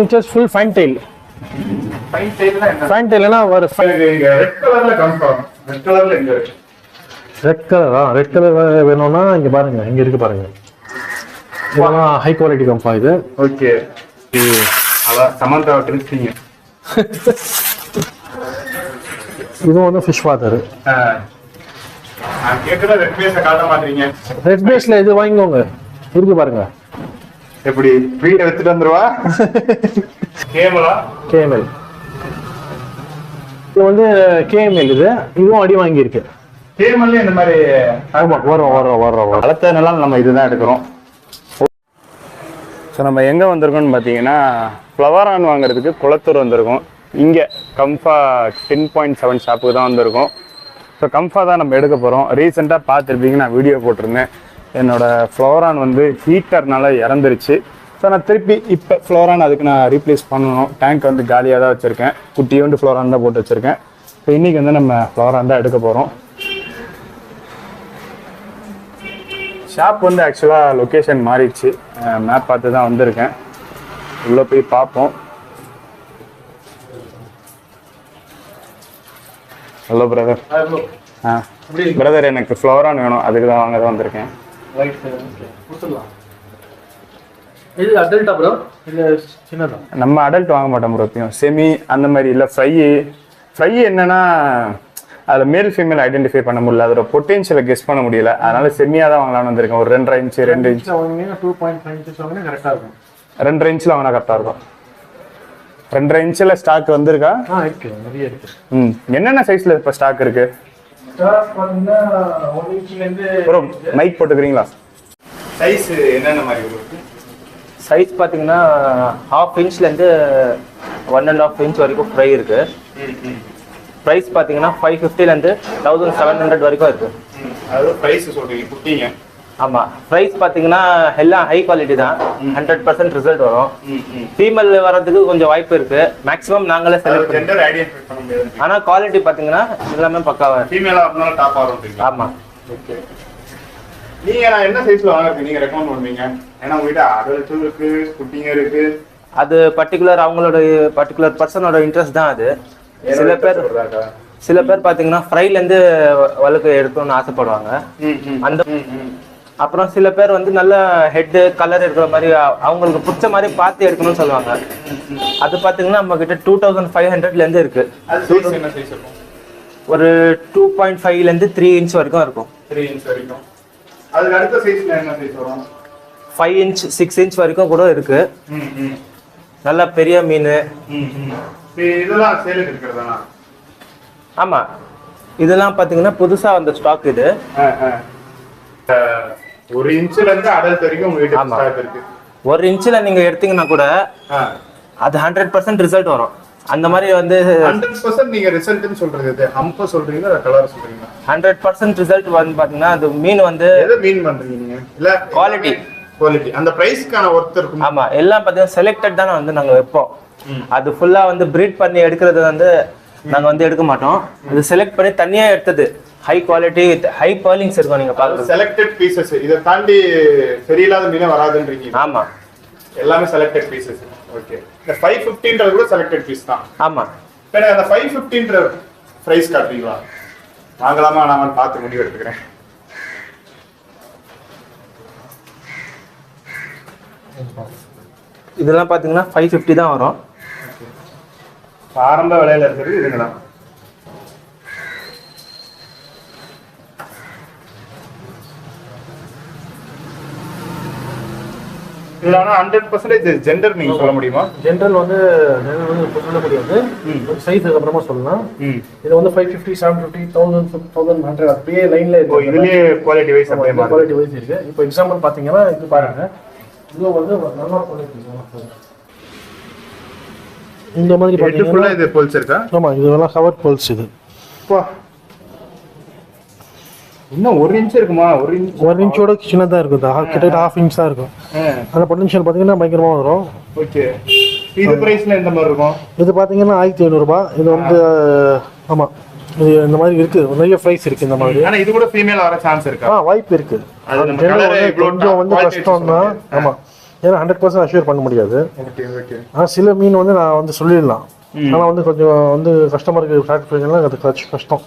inches full fine tail. Fine tail na fine tail na ஒரு red color la confirm. Red color la எங்க இருக்கு? red color வேணும்னா இங்க பாருங்க, இங்க இருக்கு பாருங்க. இதெல்லாம் ஹை குவாலிட்டி கம்பா இது. ஓகே. அத சமந்தா ட்ரிஸ்டிங். இது வந்து ஃபிஷ் வாட்டர். நான் கேக்குற ரெட் பேஸ்ல காட்ட மாட்டீங்க. ரெட் பேஸ்ல இது வாங்கிக்கோங்க. இருக்கு பாருங்க. எப்படி வீட எடுத்துட்டு வந்துருவா? கேமல். இது வந்து கேமல் இதுவும் அடி வாங்கி இருக்கு. கேமல்ல இந்த மாதிரி ஆமா வரும். வளர்த்ததுனால நம்ம இதுதான் எடுக்கிறோம். ஸோ நம்ம எங்கே வந்திருக்கோம்னு பார்த்தீங்கன்னா ஃப்ளவரான் வாங்குறதுக்கு குளத்தூர் வந்திருக்கோம். இங்கே கம்ஃபா 10.7 ஷாப்புக்கு தான் வந்திருக்கோம். ஸோ கம்ஃபா தான் நம்ம எடுக்க போகிறோம். ரீசெண்டாக பார்த்துருப்பீங்க, நான் வீடியோ போட்டிருந்தேன். என்னோடய ஃப்ளவரான் வந்து ஹீட்டர்னால இறந்துருச்சு. ஸோ நான் திருப்பி இப்போ ஃப்ளவரான் அதுக்கு நான் ரீப்ளேஸ் பண்ணணும். டேங்க் வந்து காலியாக தான் வச்சுருக்கேன். குட்டியோண்டு ஃப்ளவரான் தான் போட்டு வச்சுருக்கேன். ஸோ இன்றைக்கி வந்து நம்ம ஃப்ளவரான் தான் எடுக்க போகிறோம். ஷாப் வந்து ஆக்சுவலாக லொக்கேஷன் மாறிடுச்சு. மேப் பார்த்து தான் வந்திருக்கேன். உள்ளே போய் பார்ப்போம். Hello brother. பிரதர் எனக்கு ஃப்ளவரான் வேணும், அதுக்கு தான் வாங்க தான் வந்திருக்கேன். இது அடல்ட்டா ப்ரோ? இல்ல சின்னதா? நம்ம அடல்ட் வாங்க மாட்டோம் ப்ரோ. செமி அந்த மாதிரி இல்லை. ஃப்ரை என்னன்னா அதில் மேல் ஃபீமேல் ஐடென்டிஃபை பண்ண முடியல, அதோட பொட்டென்ஷியலை கெஸ் பண்ண முடியல. அதனால செம்மியாக தான் வாங்கலாம்னு வந்திருக்கேன். ஒரு 2.5 இன்ச் 2 இன்ச் 2.5 இன்ச்சஸ் வாங்கினா கரெக்டாக இருக்கும். 2.5 இன்ச்சில் வாங்கினா கரெக்டாக இருக்கும். 2.5 இன்ச்சில் ஸ்டாக் வந்திருக்கா? இருக்கு, நிறைய இருக்கு. என்னென்ன சைஸில் இப்போ ஸ்டாக் இருக்கு? ஸ்டாக் பார்த்தீங்கன்னா 1 இன்ச்லேருந்து ப்ரோ மைக் போட்டுக்கிறீங்களா? சைஸ் என்னென்ன மாதிரி இருக்கு? சைஸ் பார்த்தீங்கன்னா 1/2 இன்ச்லேருந்து 1.5 இன்ச் வரைக்கும் ஃப்ரை இருக்கு. ப்ரைஸ் பார்த்தீங்கன்னா 550லேருந்து 1700 வரைக்கும் இருக்கு. அதாவது ப்ரைஸ் சொல்றீங்க குட்டிங்க? ஆமாம். ப்ரைஸ் பார்த்தீங்கன்னா எல்லாம் ஹை குவாலிட்டி தான். 100% ரிசல்ட் வரும். ஃபீமேல் வர்றதுக்கு கொஞ்சம் வாய்ப்பு இருக்கு. மேக்ஸிமம் நாங்களே செலக்ட் ஜெண்டர் ஐடென்டிஃபை பண்ண முடியாது. ஆனால் குவாலிட்டி பார்த்தீங்கன்னா எல்லாமே பக்காவாக ஃபீமேலாக இருந்தாலும் டாப்பாக வரும். ஆமாம். ஓகே. நீங்க நான் என்ன சைஸ்ல வாங்குறதுக்கு நீங்க ரெக்கமெண்ட் பண்ணுவீங்க? ஏன்னா உங்ககிட்ட அடல்ட்டும் இருக்கு, குட்டிங்க இருக்கு. அது அவங்களோட பர்டிகுலர் பர்சனோட இன்ட்ரெஸ்ட் தான் அது. சில பேர் பாத்தீங்கன்னா ஃப்ரைல இருந்து வழுக்கு எடுக்கணும்னு ஆசைப்படுவாங்க. அந்த அப்புறம் சில பேர் வந்து நல்ல ஹெட் கலர் இருக்கிற மாதிரி அவங்களுக்கு பிடிச்ச மாதிரி பார்த்து எடுக்கணும்னு சொல்லுவாங்க. அது பாத்தீங்கன்னா நம்ம கிட்ட 2500ல இருந்து இருக்கு. ஒரு 2.5ல இருந்து 3 இன்ச் வரைக்கும் இருக்கும். 3 இன்ச் வரைக்கும். அதுக்கு அடுத்த சைஸ்ல என்ன சைஸ் வரும்? 5 இன்ச் 6 இன்ச் வரைக்கும் கூட இருக்கு. நல்ல பெரிய மீன். இதெல்லாம் சேலுக்கு இருக்கிறதா? ஆமா, இதெல்லாம் பாத்தீங்கன்னா புதுசா வந்த ஸ்டாக் இது. 1 இன்ச்ல இருந்து அடல்ட் வரைக்கும் உங்ககிட்ட ஸ்டாக் இருக்கு. 1 இன்ச்ல நீங்க எடுத்தீங்கன்னா கூட அது 100% ரிசல்ட் வரும். அந்த மாதிரி வந்து 100% நீங்க ரிசல்ட்னு சொல்றது ஹம்ப சொல்றீங்க, இல்ல கலர் சொல்றீங்க? 100% ரிசல்ட் வந்து பாத்தீங்கன்னா அது மீன் வந்து எதை மீன் பண்றீங்க நீங்க? இல்ல குவாலிட்டி அந்த பிரைஸ்க்கான ஒர்த் இருக்கும். ஆமா, எல்லாம் பாத்தீங்கன்னா செலக்டட் தான வந்து நாங்க வைப்போம். அது ஃபுல்லா வந்து பிரீட் பண்ணி எடுக்கிறது வந்து நாங்க வந்து எடுக்க மாட்டோம். அது செலக்ட் பண்ணி தனியா எடுத்தது. ஹை குவாலிட்டி ஹை பர்லிங்ஸ் இருக்கும். நீங்க பாருங்க, செலக்டட் பீசஸ். இத தாண்டி சரியில்லாத மீனே வராதுன்றீங்க? ஆமா, எல்லாமே செலக்டட் பீசஸ். ஓகே. இந்த 550ன்றது கூட செலக்டட் பீஸ் தான். ஆமா. இப்போ அந்த 550ன்ற பிரைஸ் காட்டுறீங்களா? வாங்கலாமா நாம பார்த்து முடிவு எடுத்துக்கிறேன். இதெல்லாம் பாத்தீங்கன்னா 550 தான் வரும். ஆரம்ப விலையில இருக்கிறது இதுங்களா? இதுல 100% ஜெண்டர் நீங்க சொல்ல முடியுமா? ஜென்ரல் வந்து சொல்ல முடியாது. சைஸ் அப்புறமா சொல்லலாம். இது வந்து 550, 750, 1100 அப்படியே லைன்ல இருக்கு. இதுலயே குவாலிட்டி வைஸ் அப்படியே குவாலிட்டி வைஸ் இருக்கு. இப்போ எக்ஸாம்பிள் பாத்தீங்கன்னா இது பாருங்க, இது வந்து நல்ல குவாலிட்டி. இந்த மாதிரி பாத்தீங்கன்னா இது போல்ஸ் இருக்கா? ஆமா, இதெல்லாம் கவர் போல்ஸ். இது இன்னும் 1 இன்ச் இருக்குமா? 1 இன்ச்சோட சின்னதா இருக்கும். கிட்டத்தட்ட 1/2 இன்ச் தான் இருக்கும். அந்த பொட்டன்ஷியல் பாத்தீங்கன்னா பயங்கரமா வரும். ஓகே. இது பிரைஸ்ல எந்த மாதிரி இருக்கும்? இது பாத்தீங்கன்னா 1500 ரூபாய். இது வந்து ஆமா, இது இந்த மாதிரி இருக்கு. நிறைய பிரைஸ் இருக்கு இந்த மாதிரி. ஆனா இது கூட ஃபீமேல் வர சான்ஸ் இருக்கா? வாய்ப்பு இருக்கு. கொஞ்சம் வந்து கஷ்டம் தான். ஆமா, ஏன்னா 100% அஷ்யூர் பண்ண முடியாது. Okay okay. ஆனால் சில மீன் வந்து நான் வந்து சொல்லிடலாம், ஆனால் வந்து கொஞ்சம் வந்து கஸ்டமருக்கு சாட்டிஸ்ஃபேக்ஷன்லாம் அது கஷ்டம்.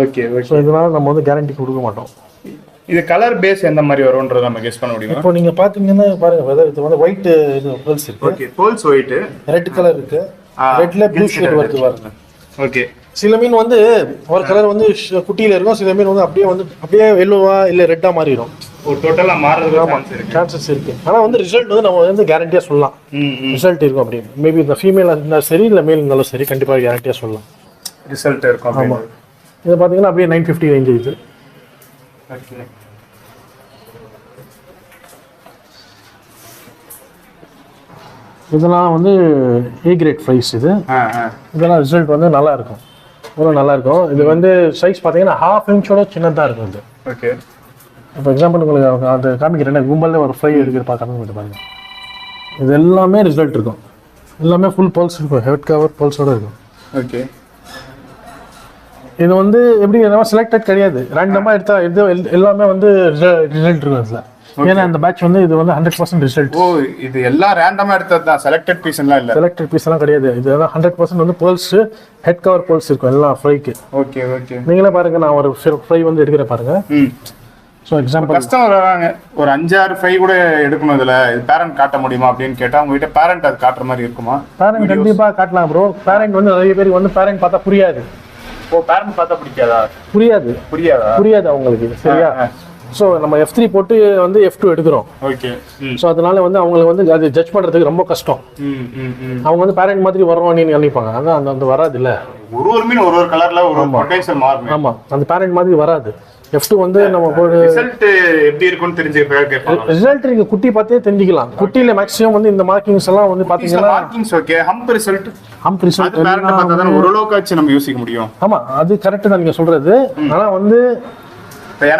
Okay okay. ஸோ இதனால நம்ம வந்து கேரண்டி கொடுக்க மாட்டோம். இது கலர் பேஸ் எந்த மாதிரி வரும்ன்றது நம்ம கெஸ் பண்ண முடியுமா? இப்போ நீங்கள் பார்த்தீங்கன்னா பாருங்க வெதர் இது வந்து ஒயிட் இது பேர்ல்ஸ் இருக்கு. Okay, pearls white, red colour இருக்கு, ரெட்ல ப்ளூ ஷேட் வருது பாருங்க. ஓகே. சில மீன் வந்து ஒரு கலர் வந்து குட்டியில இருக்கும், சில மீன் வந்து அப்படியே எல்லோவா இல்ல ரெட்டா மாறிடும். ஒரு டோட்டலா மாறதுக்கு சான்சஸ் இருக்கு. ஆனா வந்து ரிசல்ட் வந்து நம்ம வந்து கேரண்டியா சொல்லலாம், ரிசல்ட் இருக்கும் அப்படின்னு. மேபி இந்த ஃபீமேல் இருந்தாலும் சரி இல்ல மேல் இருந்தாலும் சரி கண்டிப்பா கேரண்டியா சொல்லலாம் ரிசல்ட் இருக்கும். ஆமா. இது பாத்தீங்கன்னா அப்படியே 950 ரேஞ்ச் இது. ஓகே. இதெல்லாம் வந்து ஏ கிரேட் ஃப்ரைஸ். இதெல்லாம் ரிசல்ட் வந்து நல்லா இருக்கும், நல்லா இருக்கும். இது வந்து சைஸ் பார்த்தீங்கன்னா 1/2 இன்ச்சோட சின்னதாக இருக்கும் இது. ஓகே. இப்போ எக்ஸாம்பிள் உங்களுக்கு அது காமிக்கிறேன். கும்பலில் ஒரு ஃப்ரை எடுக்கிற பார்க்கணும் பாருங்க. இது எல்லாமே ரிசல்ட் இருக்கும், எல்லாமே ஃபுல் பல்ஸ் இருக்கும், ஹெட் கவர் பல்ஸோட இருக்கும். ஓகே. இது வந்து எப்படி செலக்டட் கிடையாது, ரேண்டமாக எடுத்தா இது எல்லாமே வந்து ரிசல்ட் இருக்கும் இதில். ஏன்னா அந்த பேட்ச் வந்து இது வந்து 100% ரிசல்ட். ஓ, இது எல்லாம் ரேண்டமா எடுத்தது தான், செலக்டட் பீஸ் எல்லாம் இல்ல. செலக்டட் பீஸ் எல்லாம் கிடையாது. இது 100% வந்து பேர்ல்ஸ், ஹெட் கவர் பேர்ல்ஸ் இருக்கும் எல்லாம் ஃப்ரைக்கு. Okay okay. நீங்களே பாருங்க, நான் ஒரு ஃப்ரை வந்து எடுக்கிறேன் பாருங்க. ஸோ எக்ஸாம்பிள் கஸ்டமர் வராங்க, ஒரு 5-6 ஃப்ரை கூட எடுக்கணும், இதுல இது பேரண்ட் காட்ட முடியுமா அப்படின்னு கேட்டா உங்ககிட்ட பேரண்ட் அது காட்டுற மாதிரி இருக்குமா? பேரண்ட் கண்டிப்பா காட்டலாம் ப்ரோ. பேரண்ட் வந்து நிறைய பேருக்கு வந்து பேரண்ட் பார்த்தா புரியாது. ஓ, பேரண்ட் பார்த்தா பிடிக்காதா? புரியாது அவங்களுக்கு. சரியா? ஸோ நம்ம F3 போட்டு வந்து F2 எடுக்கிறோம். ஓகே. ஸோ அதனால வந்து அவங்களுக்கு வந்து அது ஜட்ஜ் பண்றதுக்கு ரொம்ப கஷ்டம். அவங்க வந்து பேரண்ட் மாதிரி வரோம்னு நினைப்பாங்க. அதான் அந்த வராது இல்ல. ஒரு மீன் ஒரு கலர்ல ஒரு பொட்டன்ஷியல் மாறும். ஆமா, அந்த பேரண்ட் மாதிரி வராது. F2 வந்து நம்ம ரிசல்ட் எப்படி இருக்கும்னு தெரிஞ்சுக்க கேட்பாங்க. ரிசல்ட் நீங்க குட்டி பார்த்தே தெரிஞ்சுக்கலாம். குட்டியில மேக்ஸிமம் வந்து இந்த மார்க்கிங்ஸ் எல்லாம் வந்து பாத்தீங்கன்னா markings okay. Hump result parent பார்த்தா தான் ஓரளவுக்கு நம்ம யோசிக்க முடியும். ஆமா, அது கரெக்ட் தான் நீங்க சொல்றது. ஆனா வந்து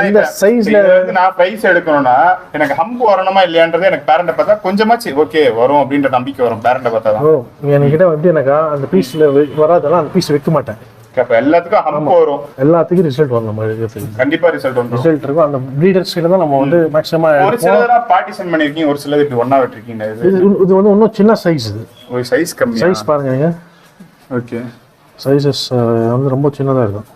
இந்த சைஸ்ல வந்து நான் பிரைஸ் எடுக்கணும்னா எனக்கு ஹம்ப் வரணுமா இல்லையான்றது எனக்கு பேரண்ட பார்த்தா கொஞ்சமாச்சு ஓகே வரும் அப்படின்ற நம்பிக்கை வரும். பேரண்ட பார்த்தா தான். ஓ, என்கிட்ட எப்படி எனக்கா அந்த பீஸ்ல வராதெல்லாம் அந்த பீஸ் வைக்க மாட்டேன். அப்ப எல்லாத்துக்கும் ஹம்ப் வரும், எல்லாத்துக்கும் ரிசல்ட் வரும். நம்ம எடுக்கிறதுக்கு கண்டிப்பா ரிசல்ட் வரும். ரிசல்ட் இருக்கும். அந்த பிரீடர்ஸ் கிட்ட தான் நம்ம வந்து மேக்ஸிமம் ஒரு சிலதா பார்ட்டிஷன் பண்ணிருக்கீங்க, ஒரு சிலது இப்படி ஒண்ணா விட்டுருக்கீங்க. இது வந்து இன்னும் சின்ன சைஸ். இது ஒரு சைஸ் கம்மி. சைஸ் பாருங்க நீங்க. ஓகே. சைஸஸ் வந்து ரொம்ப சின்னதா இருக்கும்.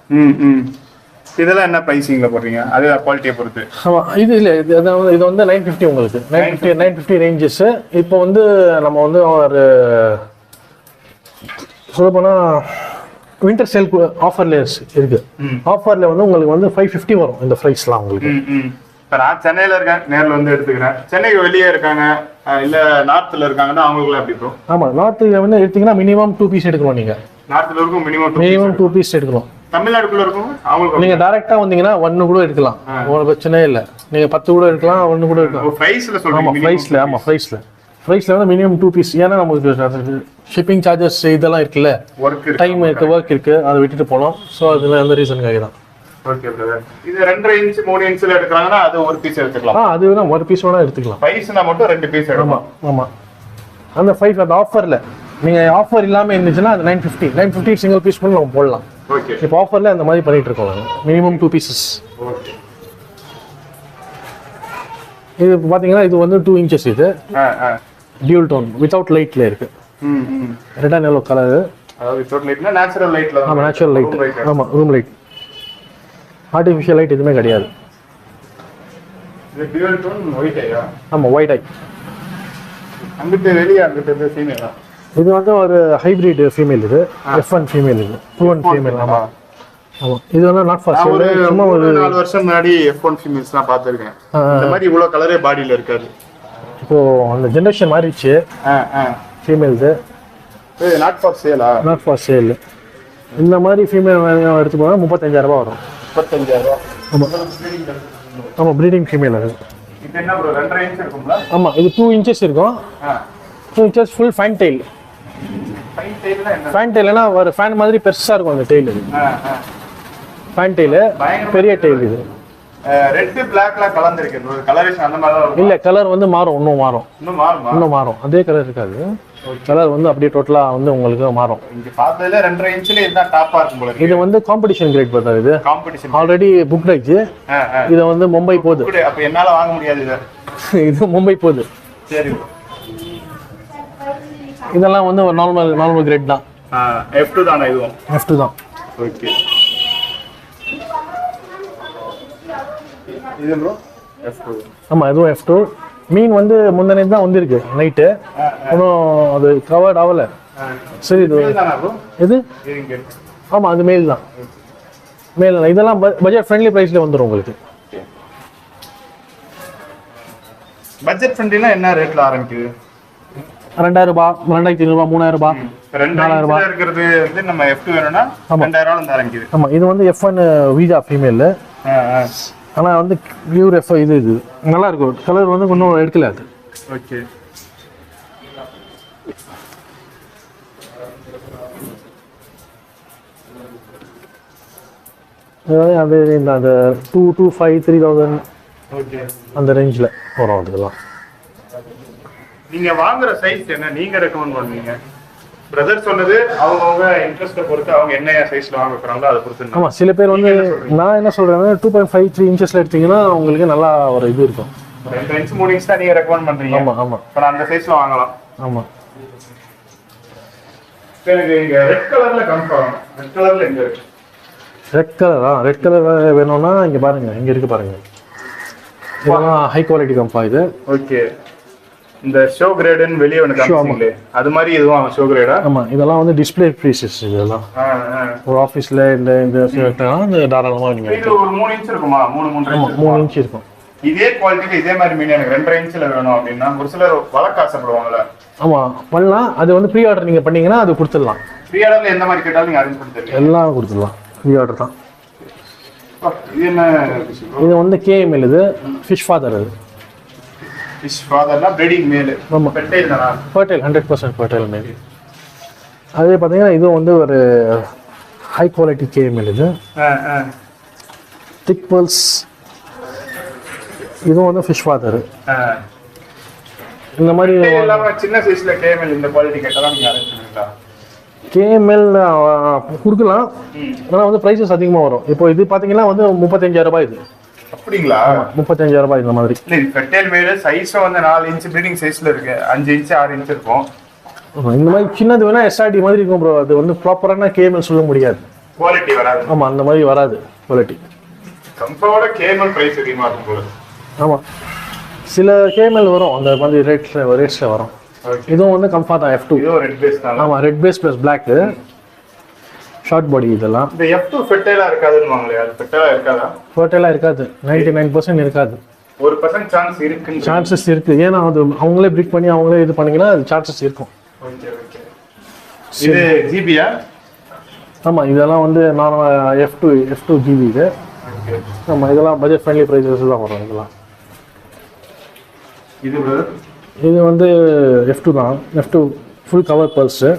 இதெல்லாம் என்ன பிரைசிங்ல போடுறீங்க? அது குவாலிட்டியை பொறுத்து. ஆமா, இது இல்ல இது வந்து 950 உங்களுக்கு 950 ரேஞ்சஸ். இப்போ வந்து நம்ம வந்து ஒரு சொல்ல போனா வின்டர் சேல் ஆஃபர்ல இருக்கு. ஆஃபர்ல வந்து உங்களுக்கு வந்து 550 வரும் இந்த பிரைஸ்லாம் உங்களுக்கு. இப்போ நான் சென்னையில இருக்கேன், நேர்ல வந்து எடுத்துக்கிறேன். சென்னைக்கு வெளியே இருக்காங்க இல்ல நார்த்ல இருக்காங்கன்னா அவங்களுக்கு எப்படி ப்ரோ? ஆமா, நார்த்ல வந்து எடுத்தீங்கன்னா மினிமம் 2 பீஸ் எடுக்கணும். நீங்க நார்த்ல இருக்கும் மினிமம் 2 பீஸ் எடுக்கணும். தமிழ்நாடுக்குள்ள இருக்கும் அவங்களுக்கு நீங்க டைரக்டா வந்தீங்கன்னா 1 கூட எடுக்கலாம், ஒரு பிரச்சனை இல்ல. நீங்க 10 கூட எடுக்கலாம், 1 கூட எடுக்கலாம். பிரைஸ்ல சொல்றீங்க? ஆமா, பிரைஸ்ல வந்து மினிமம் 2 பீஸ். ஏன்னா நமக்கு ஷிப்பிங் சார்ஜஸ் இதெல்லாம் இருக்குல்ல, டைம் இருக்கு, ஒர்க் இருக்கு, அதை விட்டுட்டு போனோம். ஸோ அதுல அந்த ரீசனுக்காக தான். Okay brother. இது 2.5 இன்ச் 3 இன்ச்ல எடுக்கறாங்கன்னா அது ஒரு பீஸ் எடுத்துக்கலாம். அது வேணா ஒரு பீஸ் வேணா எடுத்துக்கலாம். பிரைஸ்னா மட்டும் 2 பீஸ் எடுக்கலாம். ஆமா, அந்த 5 அந்த ஆஃபர்ல நீங்க ஆஃபர் இல்லாம இருந்துச்சுன்னா அது 950 சிங்கிள் பீஸ் பண்ணி நம்ம போடலாம். ஓகே. இப்போ ஆஃபர்ல அந்த மாதிரி பண்ணிட்டு இருக்கோம். Minimum 2 pieces. ஓகே. இது பாத்தீங்கன்னா இது வந்து 2 இன்ச்சஸ். இது டியூல் டோன் வித்அவுட் லைட்ல இருக்கு. Red and yellow colour. அதாவது வித்அவுட் லைட்னா நேச்சுரல் லைட்ல தான். ஆமா, நேச்சுரல் லைட். ஆமா, ரூம் லைட். ஆர்டிஃபிஷியல் லைட் எதுவுமே கிடையாது. இது டியூல் டோன் ஒயிட் ஐயா? ஆமா, ஒயிட் ஐ. அங்கிட்ட வெளிய அங்கிட்ட ஃபீமேலா? இது வந்து ஒரு ஹைபிரிட் ஃபீமேல். இது F1 ஃபீமேல். இது F1 ஃபீமேல். ஆமா, இது வந்து நாட் ஃபார் சேல். சும்மா ஒரு 4 வருஷம் முன்னாடி F1 ஃபீமேல்ஸ் தான் பார்த்திருக்கேன். இந்த மாதிரி இவ்வளவு கலரே பாடியில இருக்காது. இப்போ அந்த ஜெனரேஷன் மாறிடுச்சு. ஃபீமேல்ஸ் நாட் ஃபார் சேலா? Not for sale. இந்த மாதிரி ஃபீமேல் எடுத்து போனா 35,000 ரூபாய் வரும். 35,000. ஆமா, ப்ரீடிங் ஃபீமேல். அது இது என்ன ப்ரோ 2.5 இன்ச் இருக்கும்ல? ஆமா, இது 2 இன்ச்சஸ் இருக்கும். 2 inches full fan tail. Fan டெயில்னா ஒரு ஃபேன் மாதிரி பெருசா இருக்கும் அந்த டெயில். இது ஃபேன் டெயில், பெரிய டெயில். இது ரெட் பிளாக்ல கலந்திருக்கு. கலரேஷன் அந்த மாதிரி தான் இல்ல, கலர் வந்து மாறும். இன்னும் மாறும். அதே கலர் இருக்காது. கலர் வந்து அப்படியே டோட்டலா வந்து உங்களுக்கு மாறும். இங்க பார்த்ததுல 2.5 இன்ச்ல இதுதான் டாப்பா இருக்கும் போல. இது வந்து காம்படிஷன் கிரேட் பார்த்தா. இது காம்படிஷன் ஆல்ரெடி புக் ஆயிடுச்சு. இது வந்து மும்பை போகுது. அப்ப என்னால வாங்க முடியாது. இது இது மும்பை போகுது. சரி. இதெல்லாம் வந்து ஒரு நார்மல் கிரேட் தான். F2 தானே இதுவும்? F2 தான். ஓகே. இது ப்ரோ F2. ஆமாம், இதுவும் F2. மீன் வந்து முந்தின தான் வந்திருக்கு நைட்டு, இன்னும் அது கவர்ட் ஆகலை. சரி, இது இது ஆமாம், அது மேல் தான். மேல் இதெல்லாம் பட்ஜெட் ஃப்ரெண்ட்லி ப்ரைஸில் வந்துடும் உங்களுக்கு. பட்ஜெட் ஃப்ரெண்ட்லினா என்ன ரேட்ல ஆரம்பிக்குது? 2000 ரூபாய், 2500 ரூபாய், 3000 ரூபாய், 4000 ரூபாய் இருக்கிறது வந்து நம்ம F2 வேணும்னா 2000 ரூபாயில ஆரம்பிக்குது. ஆமாம், இது வந்து F1 வீஜா ஃபீமேல். ஆனால் வந்து பியூர் F இது நல்லா இருக்கும். கலர் வந்து இன்னும் எடுக்கல அது. ஓகே. அது அந்த 225 3000 ஓகே அந்த ரேஞ்சில் வரும் அதுக்கெல்லாம். நீங்க வாங்குற சைஸ் என்ன நீங்க ரெக்கமெண்ட் பண்ணுவீங்க? பிரதர் சொன்னது அவங்க இன்ட்ரெஸ்ட்டை பொறுத்து அவங்க என்ன சைஸ்ல வாங்க போறாங்களோ அதை பொறுத்து. ஆமாம், சில பேர் வந்து நான் என்ன சொல்றேன்னா 2.53 இன்ச்சஸ்ல எடுத்தீங்கன்னா உங்களுக்கு நல்லா ஒரு இது இருக்கும். 2 இன்ச் 3 இன்ச் தான் நீங்க ரெக்கமெண்ட் பண்றீங்க. ஆமாம் ஆமாம், இப்போ நான் அந்த சைஸ்ல வாங்கலாம். ஆமாம். எனக்கு இங்க ரெட் கலர்ல கன்ஃபார்ம். ரெட் கலர்ல எங்க இருக்கு? ரெட் கலர் வேணும்னா இங்க பாருங்க, இங்க இருக்கு பாருங்க. இதெல்லாம் ஹை குவாலிட்டி கம்பா இது. ஓகே. இந்த ஷோ கிரேடுன்னு வெளியே வந்து காமிச்சீங்களே அது மாதிரி இதுவும் ஷோ கிரேடா? ஆமா, இதெல்லாம் வந்து டிஸ்ப்ளே பீசஸ். இதெல்லாம் ஒரு ஆபீஸ்ல இந்த தாராளமா நீங்க. இது ஒரு 3 இன்ச் இருக்குமா? 3 இன்ச் இருக்கும். இதே குவாலிட்டில இதே மாதிரி மீன் எனக்கு 2.5 இன்ச்ல வேணும் அப்படின்னா ஒரு சிலர் வளர்க்க ஆசைப்படுவாங்கல்ல. ஆமா, பண்ணலாம். அது வந்து ப்ரீ ஆர்டர் நீங்க பண்ணீங்கன்னா அது கொடுத்துடலாம். ப்ரீ ஆர்டர்ல எந்த மாதிரி கேட்டாலும் நீங்க அரேஞ்ச் பண்ணி தருவீங்க? எல்லாம் கொடுத்துடலாம், ப்ரீ ஆர்டர் தான். இது என்ன? இது வந்து KML. இது ஃபிஷ் ஃபாதர். அது ஃபிஷ் ஃபாதர்னா பிரீடிங் மேல். ஆமா, ஃபெர்டைல் தானா? ஃபெர்டைல், 100% ஃபெர்டைல் மேல். அதே பார்த்தீங்கன்னா இது வந்து ஒரு ஹை குவாலிட்டி KML. இது திக் பல்ஸ். இதுவும் வந்து ஃபிஷ் ஃபாதர். இந்த மாதிரி எல்லாமே சின்ன சைஸ்ல KML இந்த குவாலிட்டி கேட்டாலும் நீங்க அரேஞ்ச் பண்ணுவீங்களா? KML கொடுக்கலாம், ஆனால் வந்து ப்ரைஸஸ் அதிகமாக வரும். இப்போ இது பார்த்தீங்கன்னா வந்து 35000 ரூபாய். இது அப்படிங்களா? 35000 ரூபாய் இந்த மாதிரி. இல்லை, இது ஃபெர்டைல் மேல் சைஸும் வந்து 4 இன்ச் ப்ரீடிங் சைஸ்ல இருக்கு. 5 இன்ச் 6 இன்ச் இருக்கும். இந்த மாதிரி சின்னது வேணா SRD மாதிரி இருக்கும் ப்ரோ. அது வந்து ப்ராப்பரான KML சொல்ல முடியாது, குவாலிட்டி வராது. ஆமாம், அந்த மாதிரி வராது குவாலிட்டி. கம்பாவோட KML பிரைஸ் அதிகமாக இருக்கும் போல. ஆமாம், சில KML வரும் அந்த மாதிரி ரேட்ஸில் வரும். இதுவும் வந்து கம்ஃபா தான் F2. இதுவும் ரெட் பேஸ் தான். ஆமாம், red base plus black short body. இதெல்லாம் இந்த F2 ஃபெர்டைலா இருக்காதுன்னு வாங்களே, அது ஃபெர்டைலா இருக்காதா? ஃபெர்டைலா இருக்காது, 99% இருக்காது. 1% சான்ஸ் இருக்கு. சான்சஸ் இருக்கு, ஏன்னா அது அவங்களே ப்ரீட் பண்ணி அவங்களே இது பண்ணீங்கன்னா அது சான்சஸ் இருக்கும். Okay okay. இது ஜிபியா? ஆமாம், இதெல்லாம் வந்து நான் F2 GB. இது ஆமாம், இதெல்லாம் பட்ஜெட் ஃப்ரெண்ட்லி ப்ரைஸஸ் தான் வரும். இதெல்லாம் இது வந்து F2 தான். F2 full cover pulse.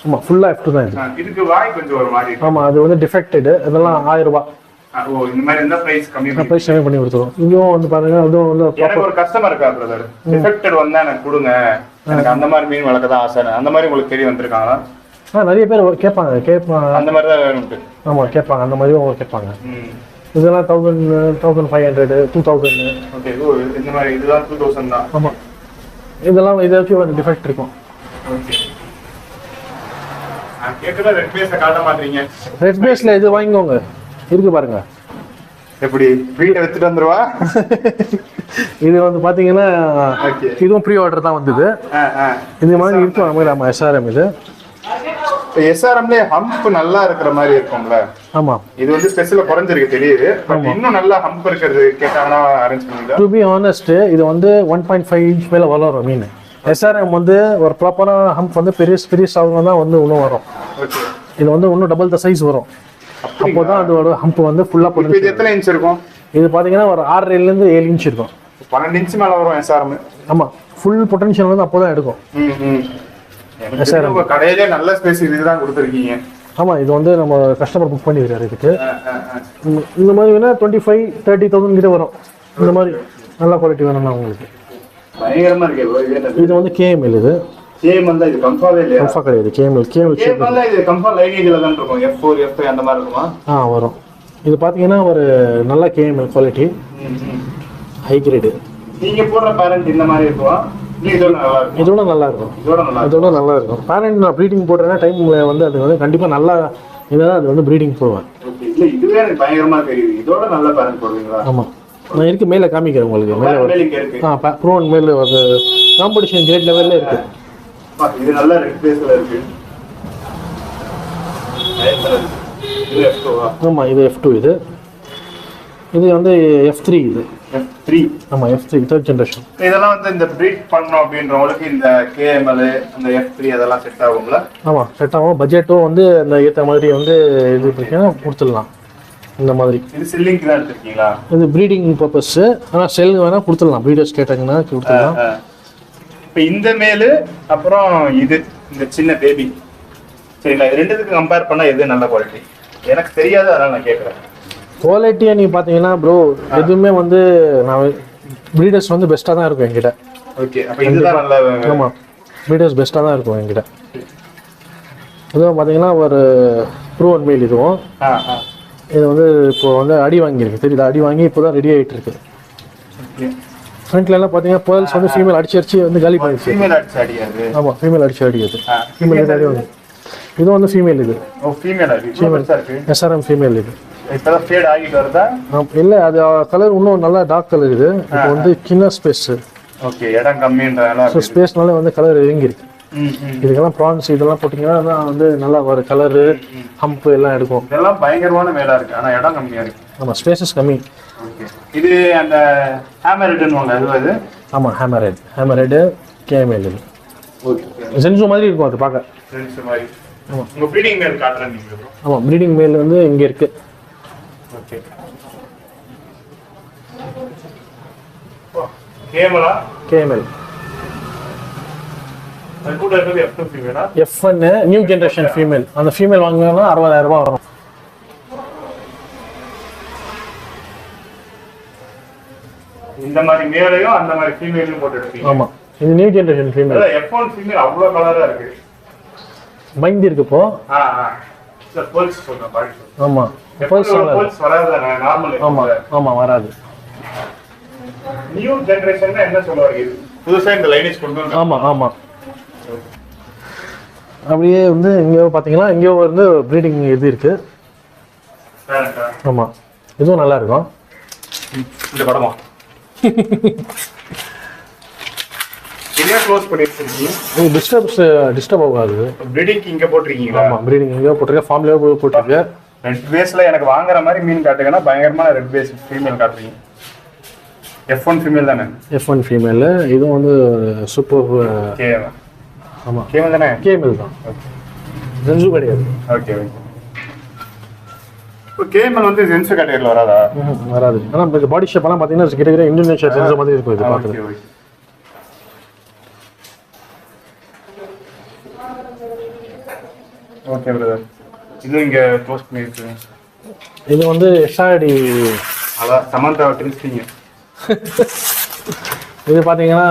ஆமாம், ஃபுல்லாக F2 தான் இது. இதுக்கு வாய் கொஞ்சம் ஒரு மாதிரி. ஆமாம், அது வந்து டிஃபெக்டடு. இதெல்லாம் 1000 ரூபாய். ஓ, இந்த மாதிரி இருந்தா பிரைஸ் கம்மி பண்ணி கொடுத்துருவோம். இதுவும் வந்து பாருங்க, அதுவும் வந்து எனக்கு ஒரு கஸ்டமர் இருக்கா பிரதர், டிஃபெக்டட் வந்தா எனக்கு கொடுங்க, எனக்கு அந்த மாதிரி மீன் வளர்க்க தான் ஆசை. அந்த மாதிரி உங்களுக்கு தெரிய வந்திருக்காங்களா? நிறைய பேர் கேட்பாங்க அந்த மாதிரி தான் வேணும். ஆமாம், கேட்பாங்க, அந்த மாதிரி அவங்க கேட்பாங்க. இதெல்லாம் 1500 2000. ஓகே, இந்த மாதிரி இதுதான் 2000 தான். ஆமாம், இதெல்லாம் ஏதாச்சும் ஒரு டிஃபெக்ட் இருக்கும். ஓகே, நான் கேட்கல. ரெட் பேஸை காட்ட மாட்டீங்க. ரெட் பேஸ்ல இது வாங்கிக்கோங்க, இருக்கு பாருங்க. எப்படி வீட்டை எடுத்துட்டு வந்துருவா? இது வந்து பாத்தீங்கன்னா இதுவும் ப்ரீ ஆர்டர் தான் வந்தது. இது மாதிரி இருக்கும் நம்ம SRM. இது SRMல ஹம்ப் நல்லா இருக்கிற மாதிரி இருக்கும்ல? ஆமா, இது வந்து ஸ்பெஷலா குறைஞ்சிருக்கு தெரியுது. பட் இன்னும் நல்லா ஹம்ப் இருக்கிறது கேட்டாங்கன்னா அரேஞ்ச் பண்ணுவீங்களா? டு பி ஆனஸ்ட், இது வந்து 1.5 இன்ச் மேல வளரும் மீன். SRM வந்து ஒரு ப்ராப்பரான ஹம்ப் வந்து பெரிய சாவுங்க தான் வந்து இன்னும் வரும். ஓகே, இது வந்து இன்னும் டபுள் த சைஸ் வரும். அப்போதான் அதோட ஹம்ப் வந்து ஃபுல்லா போட்டு. இது எத்தனை இன்ச் இருக்கும்? இது பாத்தீங்கன்னா ஒரு 6.5 ல இருந்து 7 இன்ச் இருக்கும். 12 இன்ச் மேல வரும் SRM. ஆமா, ஃபுல் பொட்டன்ஷியல் வந்து அப்போதான் எடுக்கும். SRM கடையிலே நல்ல ஸ்பேஸ் இதுதான் கொடுத்துருக்கீங்க. ஆமா, இது வந்து நம்ம கஸ்டமர் புக் பண்ணிருக்காரு. இதுக்கு இந்த மாதிரி வேணா 25,000-30,000 கிட்ட வரும். இந்த மாதிரி நல்ல குவாலிட்டி வேணும்னா உங்களுக்கு. பயங்கரமா இருக்கு. இது வந்து KML. இது KML தான். இது கம்ஃபாவே இல்லையா? கம்ஃபா கிடையாது, KML. KML தான். இது கம்ஃபா லைனேஜ்ல தான் இருக்கும். F4 F5 அந்த மாதிரி இருக்குமா? வரும். இது பார்த்தீங்கன்னா ஒரு நல்ல கேஎம்எல் குவாலிட்டி, ஹை கிரேடு. நீங்க போடுற பேரண்ட் இந்த மாதிரி இருக்கும், இதோட நல்லா இருக்கும். இதோட நல்லா இருக்கும். இதோட நல்லா இருக்கும். பேரண்ட் நான் ப்ரீடிங் போடுறேன்னா டைம்ல வந்து அது வந்து கண்டிப்பாக நல்லா இதான் அது வந்து ப்ரீடிங் போவேன். இல்லை இதுவே எனக்கு பயங்கரமா தெரியுது. இதோட நல்ல பேரண்ட் போடுவீங்களா? ஆமாம், நான் இருக்கு மேலே காமிக்கிறேன் உங்களுக்கு. மேலே இருக்கு. ப்ரோன் மேலே அது காம்படிஷன் கிரேட் லெவலில் இருக்கு. இது நல்ல ரெட் பேஸ்ல இருக்கு. ஆமாம், இது F2. இது வந்து F3. இது F3. ஆமாம், F3 3rd ஜென்ரேஷன். இதெல்லாம் வந்து இந்த ப்ரீட் பண்ணோம் அப்படின்றவங்களுக்கு இந்த KML அந்த F3 அதெல்லாம் செட் ஆகும்ல? ஆமாம், செட் ஆகும். பட்ஜெட்டும் வந்து அந்த ஏற்ற மாதிரி வந்து இது பார்த்தீங்கன்னா கொடுத்துடலாம். இந்த மாதிரி இது செல்லிங்க்கு தான் எடுத்துருக்கீங்களா? இது ப்ரீடிங் பர்பஸ். ஆனால் செல் வேணால் கொடுத்துடலாம், ப்ரீடர்ஸ் கேட்டாங்கன்னா கொடுத்துடலாம். இப்போ இந்த மேலு அப்புறம் இது இந்த சின்ன பேபி, சரிங்களா? இது ரெண்டுத்துக்கு கம்பேர் பண்ணால் எது நல்ல குவாலிட்டி? எனக்கு தெரியாது, அதனால் நான் கேட்குறேன். குவாலிட்டியை நீங்கள் பார்த்தீங்கன்னா ப்ரோ எதுவுமே வந்து நான் ப்ரீடர்ஸ் வந்து பெஸ்ட்டாக தான் இருக்கும் என்கிட்ட. ஓகே, அப்போ இதுதான் நல்ல. ஆமாம், ப்ரீடர்ஸ் பெஸ்ட்டாக தான் இருக்கும் என்கிட்ட. இதுவும் பார்த்தீங்கன்னா ஒரு ப்ரூவன் மேல். இதுவும் இது வந்து இப்போ வந்து அடி வாங்கியிருக்கு, தெரியுது? அடி வாங்கி இப்போ தான் ரெடி ஆகிட்டு இருக்கு. ஃப்ரண்ட்ல எல்லாம் பார்த்தீங்கன்னா பேர்ல்ஸ் வந்து ஃபீமேல் அடிச்சு வந்து காலி பண்ணிடுச்சு. ஃபீமேல் அடிச்சு அடியாது. ஆமாம், ஃபீமேல் அடிச்சு அடியாது. ஃபீமேல் அடி வாங்கி இது வந்து ஃபீமேல். இது ஃபீமேல் இருக்கு. SRM female. இது இப்போதான் ஃபேட் ஆகிட்டு வருதா? இல்லை, அது கலர் இன்னும் நல்லா டார்க் கலர். இது இப்போ வந்து சின்ன ஸ்பேஸ். ஓகே, இடம் கம்மின்றதால ஸோ ஸ்பேஸ்னால வந்து கலர் இறங்கிருக்கு. இதுக்கெல்லாம் ப்ரான்ஸ் இதெல்லாம் போட்டிங்கன்னா தான் வந்து நல்லா ஒரு கலரு ஹம்ப் எல்லாம் எடுக்கும். இதெல்லாம் பயங்கரமான மேலா இருக்கு, ஆனால் இடம் கம்மியாக இருக்கு. ஆமாம், ஸ்பேசஸ் கம்மி. இது அந்த ஹேமரெட்னு ஒன்று அது. ஆமாம், ஹேமரெட் KML. இது சென்சு மாதிரி இருக்கும் அது பார்க்க. சென்சு மாதிரி. ஆமாம், உங்கள் ப்ரீடிங் மேல் காட்டுறேன் நீங்கள். ஆமாம், ப்ரீடிங் மேல் வந்து இங்கே இருக்கு. Okay, KML. F1 new generation female. அந்த ஃபீமேல் வாங்கினா 60,000 ரூபாய் வரும். இந்த மாதிரி மேலையும் அந்த மாதிரி ஃபீமேலையும் போட்டு எடுப்பீங்க. ஆமாம், இது new generation female. F1 female அவ்வளோ கலராக இருக்கு. மைண்ட் இருக்கு இப்போ. பல்ஸ் சொல்றேன், பாடி. ஆமாம், பல்ஸ் வராது, நார்மல். ஆமாம் ஆமாம், வராது. நியூ ஜெனரேஷன்னா என்ன சொல்லுவாங்க? இது புதுசா இந்த லைனேஜ் கொண்டு வந்து. ஆமாம். அப்படியே வந்து இங்கே பார்த்தீங்கன்னா இங்கே வந்து ப்ரீடிங் இது இருக்கு. ஆமாம், இதுவும் நல்லா இருக்கும். இந்த படமா இதே க்ளோஸ் பண்ணிருக்கீங்க. இது டிஸ்டர்ப் ஆகாது. ப்ரீடிங் இங்க போட்டுருக்கீங்களா? ஆமாம், ப்ரீடிங் இங்கே போட்டிருக்கேன், ஃபார்ம்லேயே போட்டிருக்கு. ரெட் பேஸ்ல எனக்கு வாங்குற மாதிரி மீன் காட்டுங்கன்னா பயங்கரமான ரெட் பேஸ் ஃபீமேல் காட்டுறீங்க. F1 ஃபீமேல் தானே? F1 female. இதுவும் வந்து சூப்பர். ஆமாம், KML தானே? KML தான். சென்சு கிடையாது. ஓகே. இப்போ KML வந்து சென்சு கேட்டகரியில் வராதா? வராது. ஆனால் இந்த பாடி ஷேப்லாம் பார்த்தீங்கன்னா கிட்டத்தட்ட இந்தோனேஷியா சென்சு மாதிரி இருக்கும். இது பார்க்குறது. ஓகே பிரதர், இது இங்கே க்ளோஸ் பண்ணிருக்கு. இது வந்து SRD. அதான் சமந்தாவை தெரிஞ்சிட்டீங்க. இது பார்த்தீங்கன்னா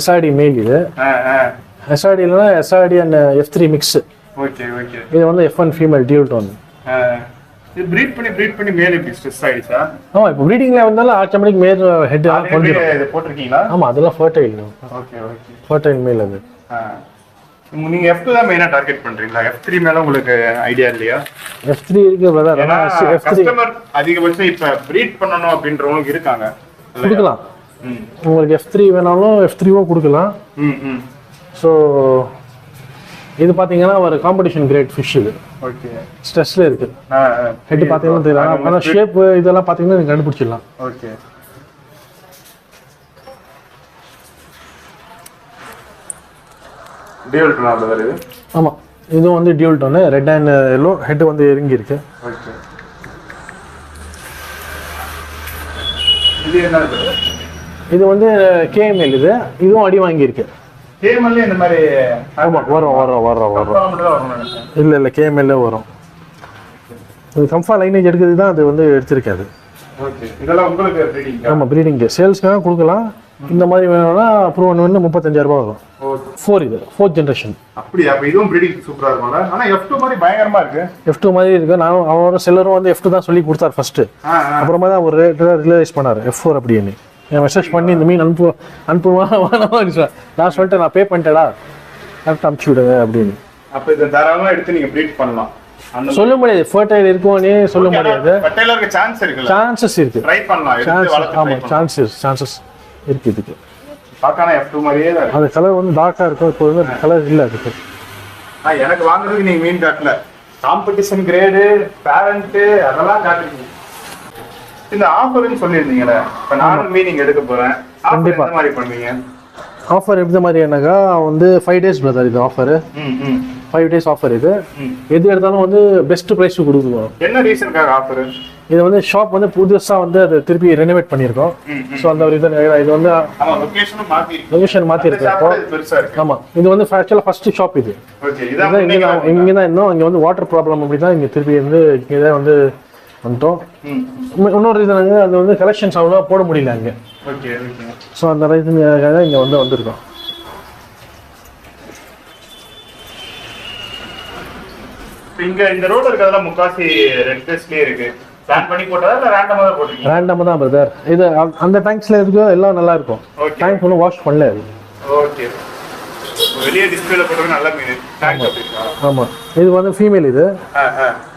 SRD மேல். இது SRD இல்லைன்னா SRD and F3 mix. Okay. இது வந்து F1 ஃபீமேல் டியூல் டோன். இது ப்ரீட் பண்ணி மேல் இப்படி ஸ்ட்ரெஸ் ஆயிடுச்சா? ஆமாம், இப்போ ப்ரீடிங்ல வந்தாலும் ஆட்டோமேட்டிக் மேல் ஹெட் இது போட்டிருக்கீங்களா? ஆமாம், அதெல்லாம் ஃபர்டைல். ஓகே. ஃபர்டைல் மேல் அது. நீங்க F2 தான் மெயினா டார்கெட் பண்றீங்களா? F3 மேல உங்களுக்கு ஐடியா இல்லையா? F3 இருக்கு பிரதர். ஆனா கஸ்டமர் அதிகபட்சம் இப்ப ப்ரீட் பண்ணனும் அப்படின்றவங்க இருக்காங்க. கொடுக்கலாம். உங்களுக்கு F3 வேணாலும் F3 கொடுக்கலாம். ஸோ இது பார்த்தீங்கன்னா ஒரு காம்படிஷன் கிரேட் ஃபிஷ். இது ஓகே, ஸ்ட்ரெஸ்ல இருக்கு. ஹெட் பார்த்தீங்கன்னா தெரியலாம், ஆனால் ஷேப் இதெல்லாம் பார்த்தீங்கன்னா நீங்கள் கண்டுபிடிச்சிடலாம். ஓகே. டியூல் டோன் வருது. ஆமாம், இதுவும் வந்து dual tone. Red and yellow. Head வந்து இறங்கி இருக்கு. ஓகே. இது என்ன? இது வந்து KML. இதுவும் அடி வாங்கியிருக்கு. KML இந்த மாதிரி. ஆமாம், வரும். இல்லை KML வரும். இது கம்ஃபா லைனேஜ் எடுக்கிறது தான் அது வந்து எடுத்திருக்காது. ஓகே இதெல்லாம் உங்களுக்கு ப்ரீடிங் ஆமாம் ப்ரீடிங்கு சேல்ஸ்க்காக கொடுக்கலாம். இந்த மாதிரி வேணும்னா அப்ரூவ் வந்து 35,000 ரூபா வரும். 4 இது 4th ஜென்ரேஷன். அப்படியா? அப்ப இதுவும் ப்ரீடிங் சூப்பரா இருக்கும்ல. ஆனா F2 மாதிரி பயங்கரமா இருக்கு. F2 மாதிரி இருக்கு. நான் அவரோட செல்லரும் வந்து F2 தான் சொல்லி கொடுத்தாரு ஃபர்ஸ்ட். அப்புறமா தான் ஒரு ரிலைஸ் பண்ணாரு F4 அப்படின்னு. நான் மெசேஜ் பண்ணி இந்த மீன் அனுப்புவா நான் சொல்லிட்டேன், நான் பே பண்ணிட்டேடா கரெக்டாக அனுப்பிச்சி விடுங்க அப்படின்னு. அப்ப இதை தாராளமா எடுத்து நீங்க ப்ரீட் பண்ணலாம். சொல்ல முடியாது ஃபர்டைல் இருக்கும்னே சொல்ல முடியாது. ஃபர்டைலருக்கு சான்ஸ் இருக்குல்ல? சான்சஸ் இருக்கு, ட்ரை பண்ணலாம். எடுத்து வளர்த்து ஆமா சான்சஸ் இருக்கு இதுக்கு. பார்க்கணும் F2 மாதிரியே தான். அந்த கலர் வந்து டார்க்கா இருக்கும். இப்போ வந்து கலர் இல்ல அதுக்கு. எனக்கு வாங்குறதுக்கு நீங்க மீன் காட்டல, காம்படிஷன் கிரேடு பேரண்ட் அதெல்லாம் காட்டுறீங்க. இந்த ஆஃபர்னு சொல்லியிருந்தீங்கல்ல, இப்போ நானும் மீனிங் எடுக்க போறேன். கண்டிப்பா என்ன மாதிரி பண்ணுவீங்க? ஆஃபர் எப்படி மாதிரினாக்கா வந்து 5 days பிரதர் இது ஆஃபர். 5 days ஆஃபர் இது. எது எடுத்தாலும் வந்து பெஸ்ட் ப்ரைஸ் கொடுக்குறோம். என்ன ரீசனுக்காக ஆஃபர்? இது வந்து ஷாப் வந்து புதுசா வந்து அது திருப்பி ரெனோவேட் பண்ணியிருக்கோம். ஸோ அந்த ஒரு இது வந்து லொகேஷன் மாற்றிருக்கோம். ஆமா இது வந்து ஆக்சுவலாக ஃபர்ஸ்ட் ஷாப் இது. இங்கே தான் இன்னும் இங்கே வந்து வாட்டர் ப்ராப்ளம் அப்படி தான் இங்கே திருப்பி வந்து இங்கே தான் வந்து வந்துட்டோம். இன்னொரு ரீசன் அது வந்து கலெக்ஷன்ஸ் அவ்வளோ போட முடியல அங்கே. ஸோ அந்த ரீசனுக்காக இங்கே வந்து வந்திருக்கோம். இங்க இந்த ரோட் இருக்கிறதுல முக்காசி ரெட் பேஸ்லயே இருக்கு. பிளான் பண்ணி போட்டதா இல்ல ரேண்டமா தான் போட்டீங்க? ரேண்டமா தான் பிரதர். இது அந்த டேங்க்ஸ்ல இருக்கு எல்லாம் நல்லா இருக்கும். டேங்க் ஒன்றும் வாஷ் பண்ணல அது. ஓகே. வெளிய டிஸ்ப்ளேல போட்டது நல்ல மீன். டேங்க் அப்படிங்களா? ஆமா இது வந்து ஃபீமேல் இது.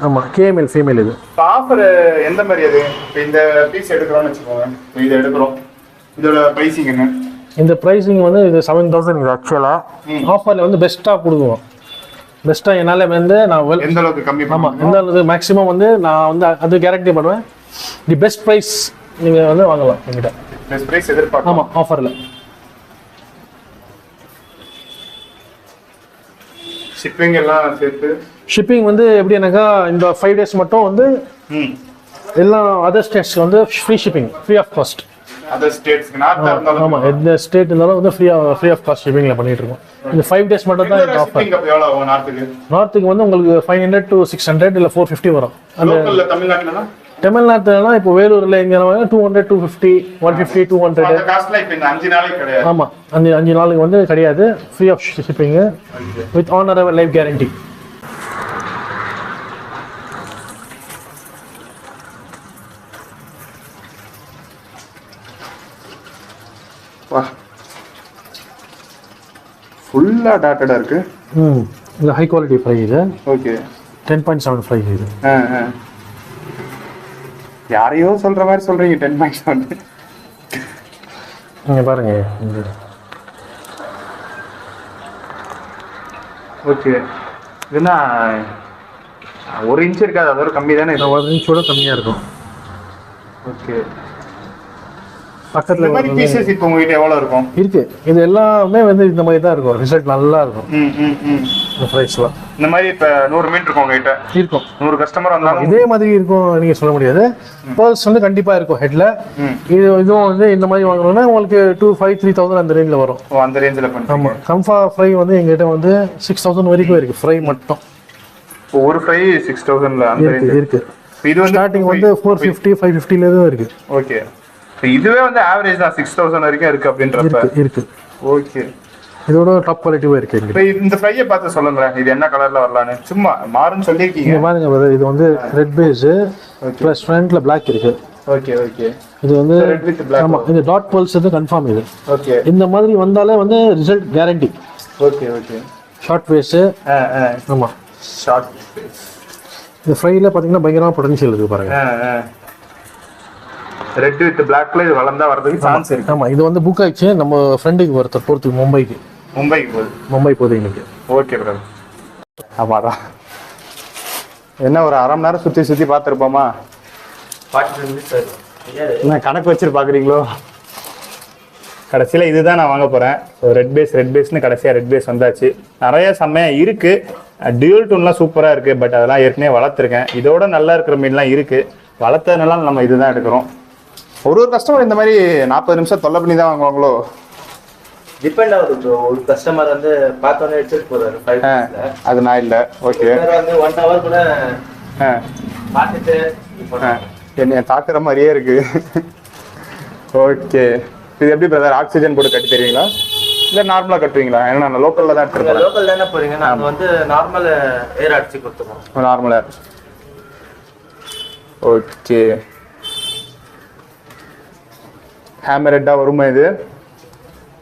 ஆமா கேஎம்எல் ஃபீமேல் இது. ஆஃபர் எந்த மாதிரி அது? இந்த பீஸ் எடுக்கறோம்னு வெச்சுக்கோங்க. இத எடுக்கறோம். இதோட பிரைசிங் என்ன? இந்த பிரைசிங் வந்து இது 7,000 இது ஆக்சுவலா. ஆஃபர்ல வந்து பெஸ்டா கொடுக்குவோம். பெஸ்ட்டாக என்னால் வந்து நான் எந்த அளவுக்கு கம்மி ஆமாம் எந்த அளவுக்கு மேக்ஸிமம் வந்து நான் வந்து அது கேரண்டி பண்ணுவேன். தி பெஸ்ட் ப்ரைஸ் நீங்கள் வந்து வாங்கலாம் என்கிட்ட. பெஸ்ட் ப்ரைஸ் எதிர்பார்க்கலாம். ஆமாம் ஆஃபரில். ஷிப்பிங் எல்லாம் சேர்த்து ஷிப்பிங் வந்து எப்படின்னாக்கா இந்த 5 days மட்டும் வந்து எல்லா அதர் ஸ்டேட்ஸ்க்கு வந்து free shipping, free of cost. Other ஸ்டேட்ஸ்க்கு நார்த்தா இருந்தாலும் ஆமாம் எந்த ஸ்டேட் இருந்தாலும் வந்து ஃப்ரீ ஆஃப் காஸ்ட் ஷிப்பிங்கில் பண்ணிட்டு இருக்கோம். இந்த 5 days மட்டும் தான் இந்த ஆஃபர். எவ்வளோ ஆகும் நார்த்துக்கு? நார்த்துக்கு வந்து உங்களுக்கு 500 to 600 இல்லை 450 வரும். லோக்கல்ல தமிழ்நாட்டுலனா? தமிழ்நாட்டுலனா இப்போ வேலூர்ல எங்க 200 250 150 200 அந்த காஸ்ட்ல இப்போ இந்த 5 நாளைக்கு கிடையாது. ஆமா அந்த 5 நாளுக்கு வந்து கிடையாது. Free of shipping with honour life guarantee. வா ஃபுல்லா டாட்டடா இருக்கு. இது ஹை குவாலிட்டி ஃப்ரை இது. ஓகே 10.7 ஃப்ரை இது. யாரையோ சொல்ற மாதிரி சொல்றீங்க 10.7. நீங்க பாருங்க. ஓகே இதுனா 1 இன்ச் இருக்காது, அதோட கம்மி தானே? 1 இன்ச்சோட கம்மியா இருக்கும். ஓகே பக்கத்துல மாதிரி பீசஸ் இப்போ உங்ககிட்ட எவ்வளவு இருக்கும்? இருக்கு இது எல்லாமே வந்து இந்த மாதிரி தான் இருக்கும். ரிசல்ட் நல்லா இருக்கும். இந்த பிரைஸ்லாம் இந்த மாதிரி இப்ப 100 மீட்டர் இருக்கும் உங்ககிட்ட இருக்கும். 100 கஸ்டமர் வந்தாலும் இதே மாதிரி இருக்கும் நீங்க சொல்ல முடியாது. பர்ஸ் வந்து கண்டிப்பா இருக்கும் ஹெட்ல. இதுவும் வந்து இந்த மாதிரி வாங்கணும்னா உங்களுக்கு 2,500-3,000 அந்த ரேஞ்சில் வரும். அந்த ரேஞ்சில் பண்ணுங்க. ஆமா கம்ஃபா ஃப்ரை வந்து எங்ககிட்ட வந்து 6,000 வரைக்கும் இருக்கு ஃப்ரை மட்டும். ஒரு ஃப்ரை 6,000ல அந்த ரேஞ்ச் இருக்கு. இது வந்து ஸ்டார்டிங் வந்து 450 550ல இருந்து இருக்கு. ஓகே இதுவே வந்து ஆவரேஜ் தான் 6,000 வரைக்கும் இருக்கு அப்படின்றப்ப இருக்கு. ஓகே இதோட டாப் குவாலிட்டியா இருக்கு. இப்போ இந்த ஃப்ரையை பார்த்து சொல்லுங்க, இது என்ன கலர்ல வரலான்னு. சும்மா மாறுன்னு சொல்லிருக்கீங்க பாருங்க பிரதர். இது வந்து ரெட் பேஸ் பிளஸ் ஃப்ரண்ட்ல Black இருக்கு. ஓகே ஓகே இது வந்து ரெட் வித் Black. ஆமா இது டாட் பல்ஸ் இது கன்ஃபார்ம் இது. ஓகே இந்த மாதிரி வந்தாலே வந்து result guarantee. Okay okay short face. ஆமா ஷார்ட் ஃபேஸ். இந்த ஃப்ரைல பாத்தீங்கன்னா பயங்கரமா பொட்டன்ஷியல் இருக்கு பாருங்க. ரெட் வித் Blackல இது வளர்ந்தா வரதுக்கு சான்ஸ் இருக்கு. ஆமா இது வந்து புக் ஆயிடுச்சு. நம்ம ஃப்ரெண்டுக்கு ஒருத்தர் போறதுக்கு மும்பை போகுது இன்னைக்கு. Okay brother. ஆமாடா என்ன ஒரு அரை மணி நேரம் சுத்தி பார்த்துருப்போமா? என்ன கணக்கு வச்சுட்டு பாக்குறீங்களோ? கடைசியில் இதுதான் நான் வாங்க போறேன். ரெட் பேஸ்னு கடைசியாக ரெட் பேஸ் வந்தாச்சு. நிறைய செம்மையா இருக்கு. டியூல் டூன்லாம் சூப்பராக இருக்கு. பட் அதெல்லாம் ஏற்கனவே வளர்த்துருக்கேன். இதோட நல்லா இருக்கிற மீன்லாம் இருக்கு. வளர்த்ததுனால நம்ம இதுதான் எடுக்கிறோம். ஒரு கஸ்டமர் இந்த மாதிரி 40 நிமிஷம் தொல்லை பண்ணி தான் வாங்குவாங்களோ? டிபெண்ட் ஆகுது ப்ரோ. ஒரு கஸ்டமர் வந்து பார்த்தோன்னே எடுத்துட்டு போறாரு 5 மினிட்ஸ்ல. அது நான் இல்ல. ஓகே வந்து 1 hour கூட பார்த்துட்டு என்னைய தாக்குற மாதிரியே இருக்கு. ஓகே, இது எப்படி பிரதர் ஆக்சிஜன் போட்டு கட்டி தருவீங்களா இல்லை நார்மலாக கட்டுவீங்களா? ஏன்னா நான் லோக்கலில் தான் எடுத்துருக்கேன். லோக்கல் தானே போறீங்க, நாங்கள் வந்து நார்மல் ஏர் அடிச்சு கொடுத்துருவோம். நார்மலாக. ஓகே, ஹேமர் ஹெட்டாக வருமா இது?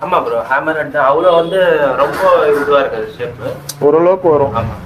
ஆமா ப்ரோ, ஹேமர் ஹெட் அவ்வளோ வந்து ரொம்ப இதுவாக இருக்காது ஷேப்பு. ஓரளவுக்கு வரும். ஆமா.